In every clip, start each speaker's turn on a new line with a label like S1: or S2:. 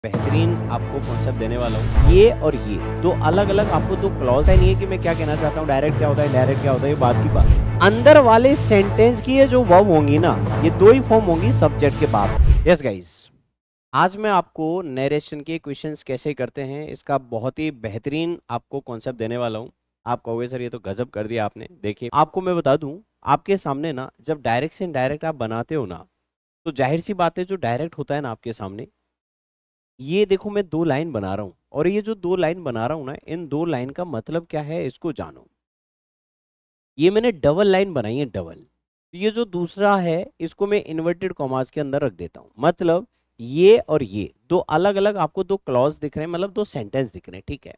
S1: बेहतरीन आपको कॉन्सेप्ट देने वाला हूँ। ये और ये दो अलग अलग आपको दो क्लॉज है, नहीं है कि मैं क्या कहना चाहता हूँ, डायरेक्ट क्या होता है, डायरेक्ट क्या होता है, ये बात की बात है। अंदर वाले सेंटेंस की ये जो वर्ब होंगी ना, ये दो ही फॉर्म होंगी सब्जेक्ट के बाद। यस गाइस, आज मैं आपको नरेशन के क्वेश्चंस कैसे करते हैं इसका बहुत ही बेहतरीन आपको कॉन्सेप्ट देने वाला हूँ। आप कहोगे सर ये तो गजब कर दिया आपने। देखिए आपको मैं बता दूं, आपके सामने ना जब डायरेक्ट से इनडायरेक्ट आप बनाते हो ना, तो जाहिर सी बात है जो डायरेक्ट होता है ना आपके सामने, ये देखो मैं दो लाइन बना रहा हूं और ये जो दो लाइन बना रहा हूं ना, इन दो लाइन का मतलब क्या है इसको जानो। ये मैंने डबल लाइन बनाई है, डबल। तो ये जो दूसरा है इसको मैं इन्वर्टेड कॉमास के अंदर रख देता हूं। मतलब ये और ये दो अलग अलग आपको दो क्लॉज दिख रहे हैं, मतलब दो सेंटेंस दिख रहे हैं, ठीक है।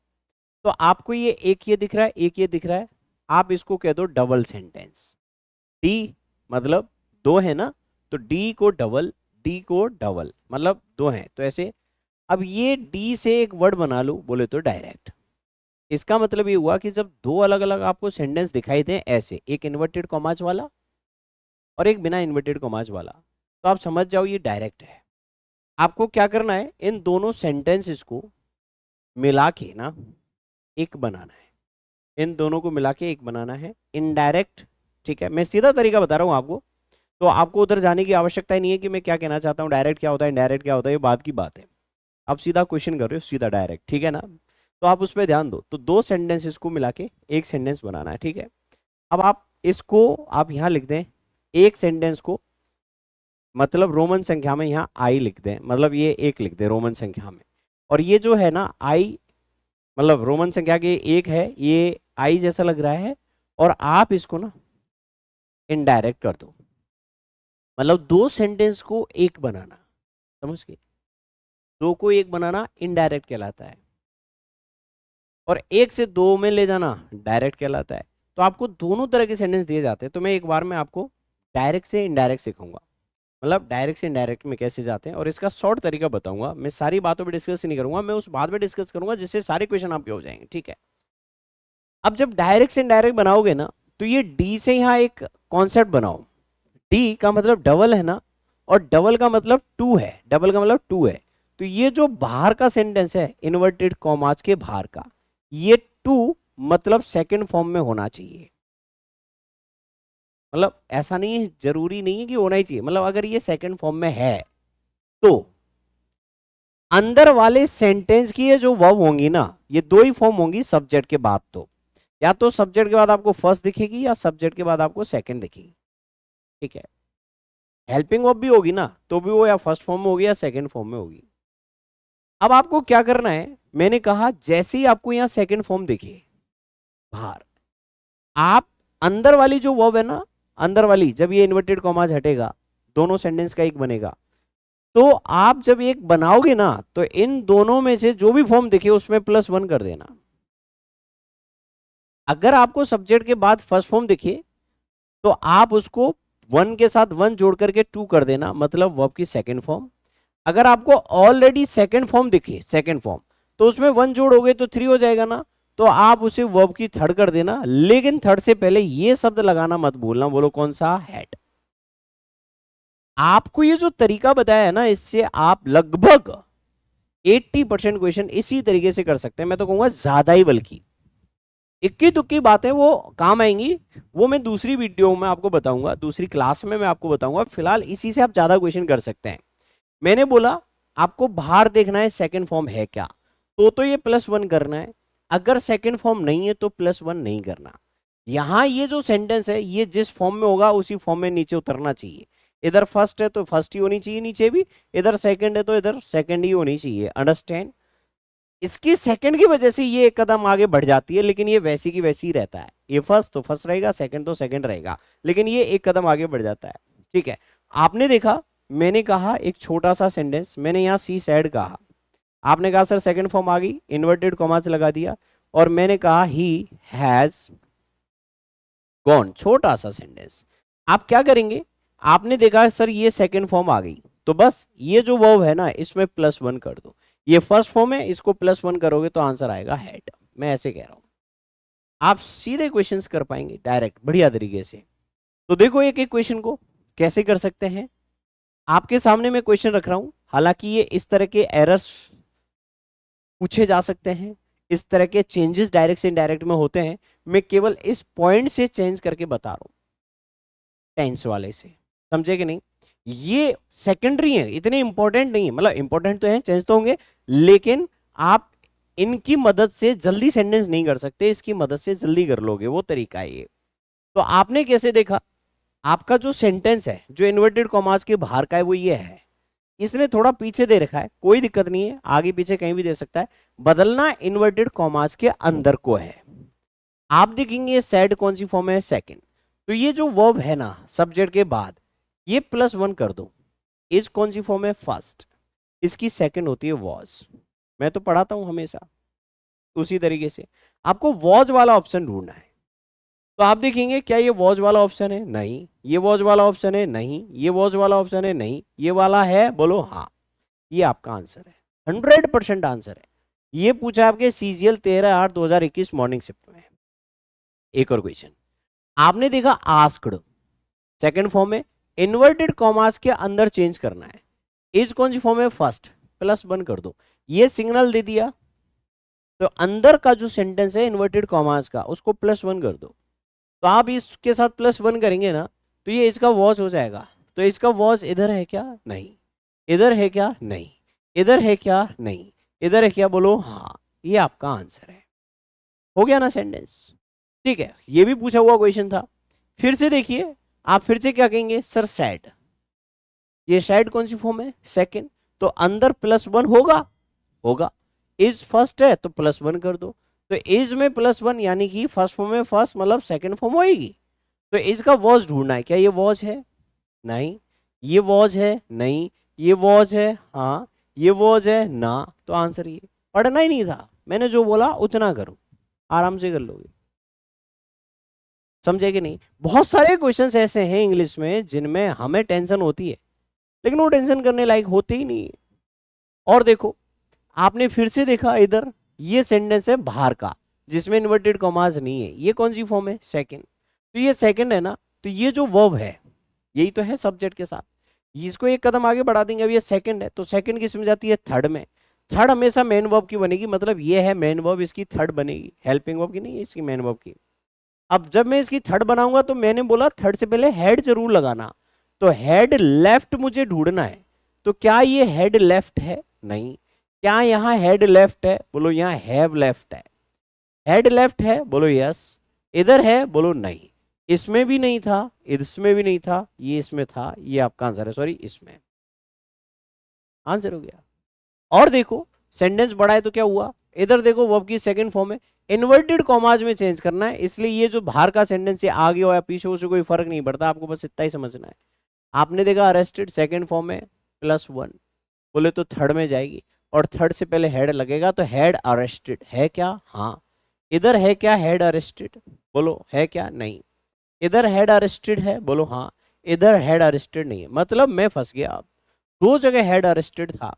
S1: तो आपको ये एक ये दिख रहा है, एक ये दिख रहा है, आप इसको कह दो डबल सेंटेंस। डी मतलब दो है ना, तो डी को डबल, डी को डबल मतलब दो हैं, तो ऐसे। अब ये डी से एक वर्ड बना लो बोले तो डायरेक्ट। इसका मतलब ये हुआ कि जब दो अलग अलग आपको सेंटेंस दिखाई दें ऐसे, एक इन्वर्टेड कॉमास वाला और एक बिना इन्वर्टेड कॉमास वाला, तो आप समझ जाओ ये डायरेक्ट है। आपको क्या करना है, इन दोनों सेंटेंसेस को मिला के ना एक बनाना है। इन दोनों को मिला के एक बनाना है इनडायरेक्ट, ठीक है। मैं सीधा तरीका बता रहा हूं आपको, तो आपको उधर जाने की आवश्यकता ही नहीं है कि मैं क्या कहना चाहता हूँ, डायरेक्ट क्या होता है, इनडायरेक्ट क्या होता है, ये बात की बात है। आप सीधा क्वेश्चन कर रहे हो, सीधा डायरेक्ट, ठीक है ना। तो आप उस पर ध्यान दो। तो दो सेंटेंसेस को मिला के एक सेंटेंस बनाना है, ठीक है। अब आप इसको आप यहां लिख दें, एक सेंटेंस को मतलब रोमन संख्या में यहाँ आई लिख दें, मतलब ये एक लिख दें रोमन संख्या में। और ये जो है ना आई, मतलब रोमन संख्या के एक है, ये आई जैसा लग रहा है। और आप इसको ना इनडायरेक्ट कर दो, मतलब दो सेंटेंस को एक बनाना, समझ गए। दो को एक बनाना इनडायरेक्ट कहलाता है, और एक से दो में ले जाना डायरेक्ट कहलाता है। तो आपको दोनों तरह के सेंटेंस दिए जाते हैं, तो मैं एक बार में आपको डायरेक्ट से इनडायरेक्ट सिखाऊंगा, मतलब डायरेक्ट से इनडायरेक्ट में कैसे जाते हैं, और इसका शॉर्ट तरीका बताऊंगा। मैं सारी बातों पे डिस्कस नहीं करूंगा, मैं उस बात पे डिस्कस करूंगा जिससे सारे क्वेश्चन आपके हो जाएंगे, ठीक है। अब जब डायरेक्ट से इनडायरेक्ट बनाओगे ना, तो ये डी से यहाँ एक कॉन्सेप्ट बनाओ। डी का मतलब डबल है ना, और डबल का मतलब टू है, डबल का मतलब टू है। तो ये जो बाहर का सेंटेंस है इन्वर्टेड कॉमास के बाहर का, ये टू मतलब सेकंड फॉर्म में होना चाहिए। मतलब ऐसा नहीं है, जरूरी नहीं है कि होना ही चाहिए, मतलब अगर ये सेकंड फॉर्म में है तो अंदर वाले सेंटेंस की ये जो वर्ब होंगी ना, ये दो ही फॉर्म होंगी सब्जेक्ट के बाद। तो या तो सब्जेक्ट के बाद आपको फर्स्ट दिखेगी या सब्जेक्ट के बाद आपको सेकंड दिखेगी, ठीक है। हेल्पिंग वर्ब भी होगी ना, तो भी वो या फर्स्ट फॉर्म में होगी या सेकंड फॉर्म में होगी। अब आपको क्या करना है, मैंने कहा जैसे ही आपको यहां सेकंड फॉर्म दिखे बाहर, आप अंदर वाली जो वर्ब है ना, अंदर वाली जब ये इन्वर्टेड कॉमास हटेगा, दोनों सेंटेंस का एक बनेगा। तो आप जब एक बनाओगे ना, तो इन दोनों में से जो भी फॉर्म दिखे उसमें +1 कर देना। अगर आपको सब्जेक्ट के बाद फर्स्ट फॉर्म दिखे, तो आप उसको 1 के साथ 1 जोड़ करके 2 कर देना, मतलब वर्ब की सेकंड फॉर्म। अगर आपको ऑलरेडी सेकंड फॉर्म दिखे, सेकंड फॉर्म, तो उसमें 1 जोड़ोगे तो 3 हो जाएगा ना, तो आप उसे वर्ब की थर्ड कर देना। लेकिन थर्ड से पहले ये शब्द लगाना मत भूलना, बोलो कौन सा, हेड। आपको ये जो तरीका बताया है ना, इससे आप लगभग 80% क्वेश्चन इसी तरीके से कर सकते हैं। मैं तो कहूंगा ज्यादा ही, बल्कि इक्की दुक्की बातें वो काम आएंगी, वो मैं दूसरी वीडियो में आपको बताऊंगा, दूसरी क्लास में मैं आपको बताऊंगा। फिलहाल इसी से आप ज्यादा क्वेश्चन कर सकते हैं। मैंने बोला आपको बाहर देखना है सेकंड फॉर्म है क्या, तो ये +1 करना है। अगर सेकंड फॉर्म नहीं है तो +1 नहीं करना। यहां ये जो सेंटेंस है, ये जिस फॉर्म में होगा उसी फॉर्म में नीचे उतरना चाहिए। इधर फर्स्ट है तो फर्स्ट ही होनी चाहिए नीचे भी, इधर सेकंड है तो इधर सेकंड ही होनी चाहिए। अंडरस्टैंड। इसकी सेकंड की वजह से ये एक कदम आगे बढ़ जाती है, लेकिन ये वैसी की वैसी ही रहता है। ये फर्स्ट तो फर्स्ट रहेगा, सेकंड तो सेकंड रहेगा, लेकिन ये एक कदम आगे बढ़ जाता है, ठीक है। आपने देखा, मैंने कहा एक छोटा सा सेंटेंस, मैंने यहाँ सी सैड कहा, आपने कहा सर सेकंड फॉर्म आ गई, इन्वर्टेड कॉमास लगा दिया। और मैंने कहा ही हैज गॉन, छोटा सा सेंटेंस। आप क्या करेंगे, आपने देखा सर ये सेकंड फॉर्म आ गई, तो बस ये जो वर्ब है ना इसमें +1 कर दो। ये फर्स्ट फॉर्म है, इसको +1 करोगे तो आंसर आएगा हेड। मैं ऐसे कह रहा हूं, आप सीधे क्वेश्चंस कर पाएंगे डायरेक्ट बढ़िया तरीके से। तो देखो एक एक क्वेश्चन को कैसे कर सकते हैं। आपके सामने मैं क्वेश्चन रख रहा हूं, हालांकि ये इस तरह के एरर्स पूछे जा सकते हैं, इस तरह के चेंजेस डायरेक्ट से इनडायरेक्ट में होते हैं, मैं केवल इस पॉइंट से चेंज करके बता रहा हूं, टेंस वाले से, समझे कि नहीं। ये सेकेंडरी है, इतने इंपॉर्टेंट नहीं है, मतलब इंपॉर्टेंट तो है, चेंज तो होंगे, लेकिन आप इनकी मदद से जल्दी सेंटेंस नहीं कर सकते, इसकी मदद से जल्दी कर लोगे, वो तरीका है ये। तो आपने कैसे देखा, आपका जो सेंटेंस है जो इन्वर्टेड कॉमास के बाहर का है वो ये है, इसने थोड़ा पीछे दे रखा है, कोई दिक्कत नहीं है, आगे पीछे कहीं भी दे सकता है, बदलना इन्वर्टेड कॉमास के अंदर को है। आप देखेंगे सेड कौन सी फॉर्म है, सेकंड, तो ये जो वर्ब है ना सब्जेक्ट के बाद, ये +1 कर दो, इज कौन सी फॉर्म है, फर्स्ट, इसकी सेकंड होती है वॉज, मैं तो पढ़ाता हूं हमेशा उसी तरीके से। आपको वॉज वाला ऑप्शन ढूंढना है, तो आप देखेंगे क्या ये वॉज वाला ऑप्शन है, नहीं, ये वॉज वाला ऑप्शन है, नहीं, ये वॉज वाला ऑप्शन है, नहीं, ये वाला है, बोलो हाँ, ये आपका आंसर है, 100% आंसर है। ये पूछा आपके सीजीएल 13/8/2021 मॉर्निंग शिफ्ट में। एक और क्वेश्चन आपने देखा, आस्क्ड सेकंड फॉर्म में, इन्वर्टेड कॉमास के अंदर चेंज करना है, इज कौन सी फॉर्म है, फर्स्ट, +1 कर दो, ये सिग्नल दे दिया, तो अंदर का जो सेंटेंस है इन्वर्टेड कॉमास का उसको +1 कर दो, तो आप इसके साथ +1 करेंगे ना, तो ये इसका वॉज हो जाएगा, तो इसका वॉज इधर है क्या, नहीं, इधर है क्या, नहीं, इधर है क्या, नहीं, इधर है क्या, बोलो हाँ, ये आपका आंसर है। हो गया ना सेंटेंस, ठीक है, ये भी पूछा हुआ क्वेश्चन था। फिर से देखिए, आप फिर से क्या कहेंगे, सर सैड, ये सैड कौन सी फॉर्म है, सेकंड, तो अंदर +1 होगा, होगा, इज फर्स्ट है तो +1 कर दो, तो इज में +1 यानी कि फर्स्ट फॉर्म में फर्स्ट मतलब सेकंड फॉर्म होएगी, तो इज का वॉज ढूंढना है, क्या ये वॉज है, नहीं, ये वॉज है, नहीं, ये वॉज है, हाँ, ये वॉज है ना, तो आंसर ये, पढ़ना ही नहीं था, मैंने जो बोला उतना करो, आराम से कर लोगे, समझे कि नहीं। बहुत सारे क्वेश्चंस ऐसे हैं इंग्लिश में जिनमें हमें टेंशन होती है, लेकिन वो टेंशन करने लायक होते ही नहीं है। और देखो, आपने फिर से देखा इधर, ये सेंटेंस है बाहर का जिसमें इन्वर्टेड कॉमास नहीं है, ये कौन सी फॉर्म है, सेकंड, तो ये सेकंड है ना, तो ये जो वर्ब है यही तो है सब्जेक्ट के साथ, इसको एक कदम आगे बढ़ा देंगे, अब ये सेकंड है, तो सेकंड किस में जाती है, थर्ड में, थर्ड हमेशा मेन वर्ब की बनेगी, मतलब ये है मेन वर्ब, इसकी थर्ड बनेगी, हेल्पिंग वर्ब की नहीं है, इसकी मेन वर्ब की। अब जब मैं इसकी थर्ड बनाऊंगा तो मैंने बोला थर्ड से पहले हेड जरूर लगाना, तो हेड लेफ्ट मुझे ढूंढना है, तो क्या ये हेड लेफ्ट है, नहीं, क्या यहाँ हेड लेफ्ट है, बोलो यहाँ हैव लेफ्ट है, हेड लेफ्ट है, बोलो यस, इधर है, बोलो नहीं, इसमें भी नहीं था, इसमें भी नहीं था, ये इसमें था, ये आपका आंसर है, सॉरी इसमें, आंसर हो गया। और देखो सेंटेंस बड़ा है तो क्या हुआ, इधर देखो वर्ब की सेकंड फॉर्म है, इन्वर्टेड कॉमाज में चेंज करना है, इसलिए ये जो बाहर का सेंटेंस है आगे हो या पीछे हो, उससे कोई फर्क नहीं पड़ता, आपको बस इतना ही समझना है। आपने देखा अरेस्टेड सेकंड फॉर्म में +1, बोले तो थर्ड में जाएगी, और थर्ड से पहले हेड लगेगा, तो हेड अरेस्टेड है क्या, हाँ, इधर है क्या हेड अरेस्टेड, बोलो है क्या, नहीं, इधर हेड अरेस्टेड है, बोलो हाँ, इधर हेड अरेस्टेड नहीं है, मतलब मैं फंस गया, अब दो जगह हेड अरेस्टेड था।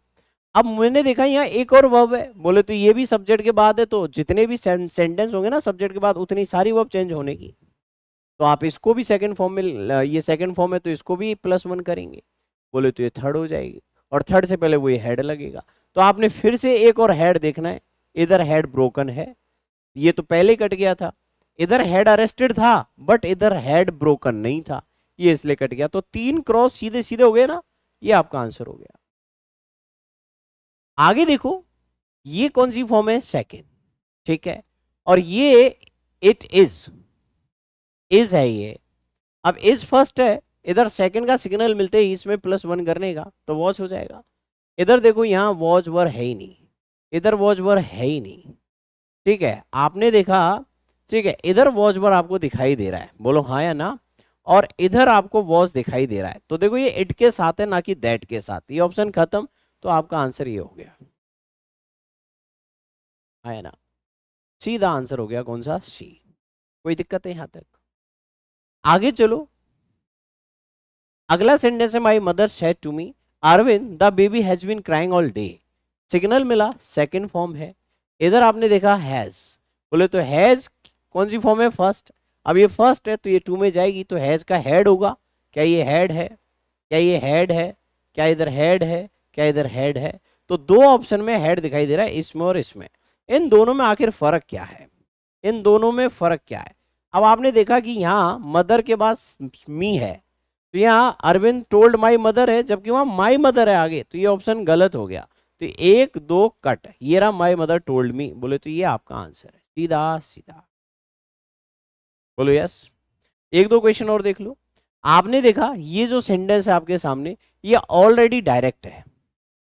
S1: अब मैंने देखा यहाँ एक और वर्ब है, बोले तो ये भी सब्जेक्ट के बाद है, तो जितने भी सेंटेंस होंगे ना सब्जेक्ट के बाद उतनी सारी वर्ब चेंज होने की, तो आप इसको भी सेकंड फॉर्म में, ये सेकंड फॉर्म है तो इसको भी +1 करेंगे, बोले तो ये थर्ड हो जाएगी, और थर्ड से पहले वो ये हेड लगेगा, तो आपने फिर से एक और हेड देखना है, इधर हेड ब्रोकन है, ये तो पहले ही कट गया था, इधर हेड अरेस्टेड था बट इधर हेड ब्रोकन नहीं था, ये इसलिए कट गया, तो 3 क्रॉस सीधे सीधे हो गए ना, ये आपका आंसर हो गया। आगे देखो, ये कौन सी फॉर्म है, सेकंड, ठीक है, और ये इट इज है ये, अब इज फर्स्ट है, इधर सेकंड का सिग्नल मिलते ही इसमें +1 करने का, तो वॉच हो जाएगा। इधर देखो यहाँ वॉच वर है ही नहीं, इधर वॉच वर है ही नहीं, ठीक है, आपने देखा, ठीक है, इधर वॉच वर आपको दिखाई दे रहा है, बोलो हाँ या ना, और इधर आपको वॉच दिखाई दे रहा है, तो देखो ये इट के साथ है ना कि दैट के साथ, ये ऑप्शन खत्म, तो आपका आंसर ये हो गया, है ना, सीधा आंसर हो गया, कौन सा, सी। कोई दिक्कत है यहां तक, आगे चलो। अगला सेंटेंस है, my mother said to me Arvind the baby has been crying all day, signal मिला, सेकंड फॉर्म है, इधर आपने देखा हैज, बोले तो हैज कौन सी फॉर्म है, फर्स्ट, अब ये फर्स्ट है तो ये 2 में जाएगी, तो हैज का हेड होगा, क्या ये हेड है, क्या ये हेड है, क्या इधर हेड है, क्या इधर हेड है? तो दो ऑप्शन में हेड दिखाई दे रहा है, इसमें और इसमें। इन दोनों में आखिर फर्क क्या है? इन दोनों में फर्क क्या है? अब आपने देखा कि यहाँ मदर के बाद मी है, तो यहाँ अरविंद टोल्ड माई मदर है, जबकि वहां माई मदर है आगे, तो ये ऑप्शन गलत हो गया। तो 1 2 कट, ये रहा माई मदर टोल्ड मी, बोले तो ये आपका आंसर है, सीधा सीधा। बोलो यस। एक दो क्वेश्चन और देख लो। आपने देखा ये जो सेंटेंस है आपके सामने, ये ऑलरेडी डायरेक्ट है।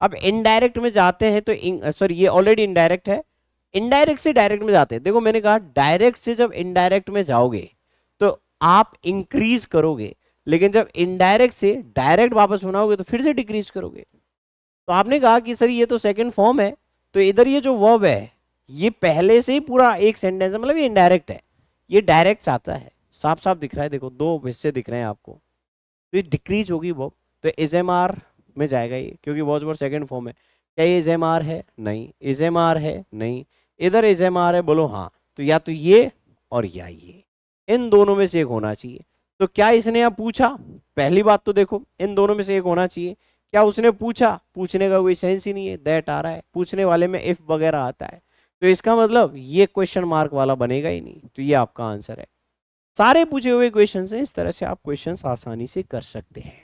S1: अब इनडायरेक्ट में जाते हैं तो सॉरी, ये ऑलरेडी इनडायरेक्ट है, इनडायरेक्ट से डायरेक्ट में जाते हैं। देखो मैंने कहा डायरेक्ट से जब इनडायरेक्ट में जाओगे तो आप इंक्रीज करोगे, लेकिन जब इनडायरेक्ट से डायरेक्ट वापस बनाओगे तो फिर से डिक्रीज करोगे। तो आपने कहा कि सर ये तो सेकंड फॉर्म है, तो इधर ये जो वर्ब है ये पहले से ही पूरा एक सेंटेंस है, मतलब ये इनडायरेक्ट है, ये डायरेक्ट आता है, साफ साफ दिख रहा है। देखो दो हिस्से दिख रहे हैं आपको, तो ये डिक्रीज होगी वर्ब, तो इज एम आर में जाएगा ये, क्योंकि वॉज वर्ब सेकंड फॉर्म है। क्या ये इज एम आर है? नहीं। इज एम आर है? नहीं। इधर इज एम आर है? बोलो हाँ। तो या तो ये और या ये, इन दोनों में से एक होना चाहिए। तो क्या इसने यहाँ पूछा? पहली बात तो देखो इन दोनों में से एक होना चाहिए। क्या उसने पूछा? पूछने का कोई सेंस ही नहीं है, दैट आ रहा है, पूछने वाले में इफ वगैरह आता है, तो इसका मतलब ये क्वेश्चन मार्क वाला बनेगा ही नहीं, तो ये आपका आंसर है। सारे पूछे हुए क्वेश्चन हैं, इस तरह से आप क्वेश्चन आसानी से कर सकते हैं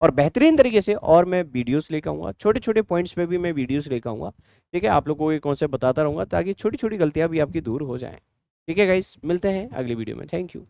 S1: और बेहतरीन तरीके से। और मैं वीडियोस लेकर आऊँगा, छोटे छोटे पॉइंट्स पे भी मैं वीडियोस लेकर आऊँगा, ठीक है। आप लोगों को ये कॉन्सेप्ट बताता रहूँगा ताकि छोटी छोटी गलतियाँ भी आपकी दूर हो जाएं, ठीक है गाइस। मिलते हैं अगली वीडियो में, थैंक यू।